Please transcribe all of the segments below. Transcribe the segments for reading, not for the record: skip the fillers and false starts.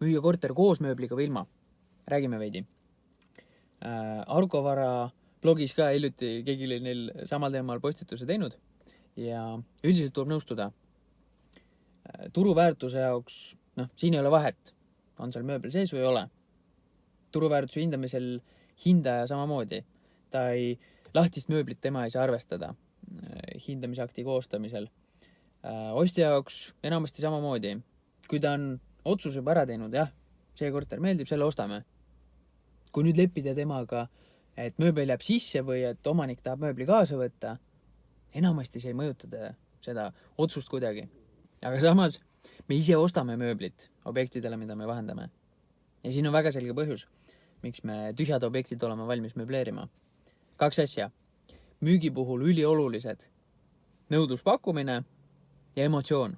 müüa korter koos mööbliga või ilma. Räägime veidi. Argovara blogis ka hiljuti keegi oli neil samal teemal postituse teinud ja üldiselt tuleb nõustuda. Turuväärtuse jaoks, siin ei ole vahet, on seal mööbel sees või ei ole. Turuväärtuse hindamisel hindaja samamoodi. Ta ei, lahtist mööblit tema ei saa arvestada hindamisakti koostamisel. Ostja jaoks enamasti samamoodi. Kui ta on otsuse juba ära teinud, jah, see korter meeldib, selle ostame. Kui nüüd leppida temaga, et mööbel jääb sisse või et omanik tahab mööbli kaasa võtta, enamasti see ei mõjutada seda otsust kuidagi. Aga samas me ise ostame mööblit objektidele, mida me vahendame. Ja siin on väga selge põhjus, miks me tühjad objektid oleme valmis mööbleerima. 2 asja. Müügi puhul üliolulised. Nõudluspakkumine ja emotsioon.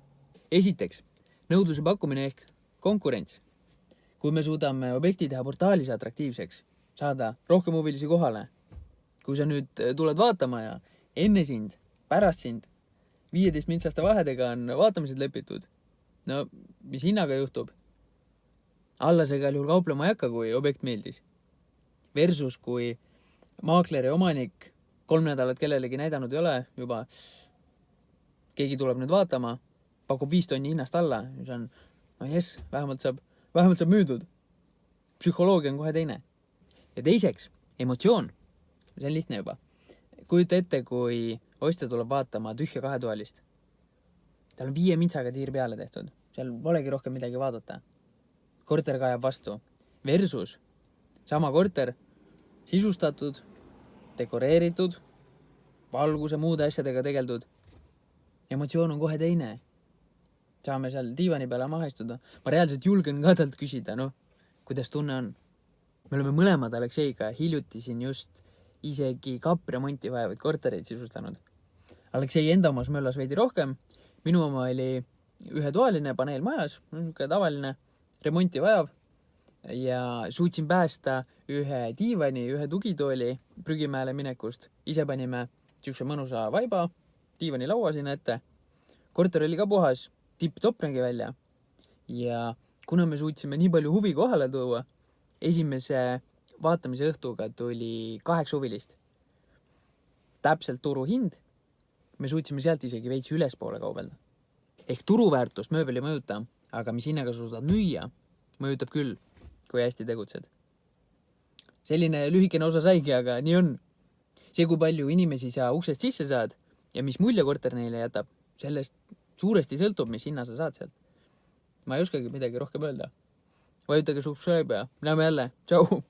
Esiteks, nõudluse pakkumine ehk konkurents. Kui me suudame objekti teha portaalis atraktiivseks, saada rohkem huvilisi kohale. Kui sa nüüd tuled vaatama ja enne sind, pärast sind, 15 mintsaste vahedega on vaatamised lepitud. No, mis hinnaga juhtub? Alla see igal juhul kauplema ei hakka, kui objekt meeldis. Versus kui maakleri omanik 3 nädalat kellelegi näidanud ei ole, juba keegi tuleb nüüd vaatama, pakub 5 tonni hinnast alla, siis on, vähemalt saab müüdud. Psühholoogia on kohe teine. Ja teiseks, emotsioon. See on lihtne juba. Kujuta ette, kui ostja tuleb vaatama tühja 2-toalist. Tal on 5 mintsaga tiir peale tehtud. Seal polegi rohkem midagi vaadata. Korter kajab vastu. Versus sama korter, sisustatud, dekoreeritud, valguse muude asjadega tegeldud. Emotsioon on kohe teine. Saame seal diivani peale maha istuda. Ma reaalselt julgen ka talt küsida, kuidas tunne on. Me oleme mõlemad Alekseiga hiljuti siin just isegi kapremonti vajavaid kortereid sisustanud. Aleksei enda omas möllas veidi rohkem. Minu oma oli 1-toaline paneel majas, tavaline, remonti vajav. Ja suutsin päästa 1 diivani, 1 tugitooli prügimäele minekust. Ise panime siukse mõnusa vaiba, diivani laua sinna ette. Korter oli ka puhas, tipp-topp nägi välja. Ja kuna me suutsime nii palju huvi kohale tuua, esimese vaatamise õhtuga tuli 8 huvilist. Täpselt turu hind. Me suutsime sealt isegi veits ülespoole kaubelda. Ehk turuväärtus mööbel ei mõjuta, aga mis hinnaga suudad müüa, mõjutab küll, kui hästi tegutsed. Selline lühikene osa saigi, aga nii on. See, kui palju inimesi sa uksest sisse saad ja mis mulje korter neile jätab, sellest suuresti sõltub, mis hinna sa saad sealt. Ma ei oskagi midagi rohkem öelda. Vajutage subscribe ja näeme jälle. Tšau!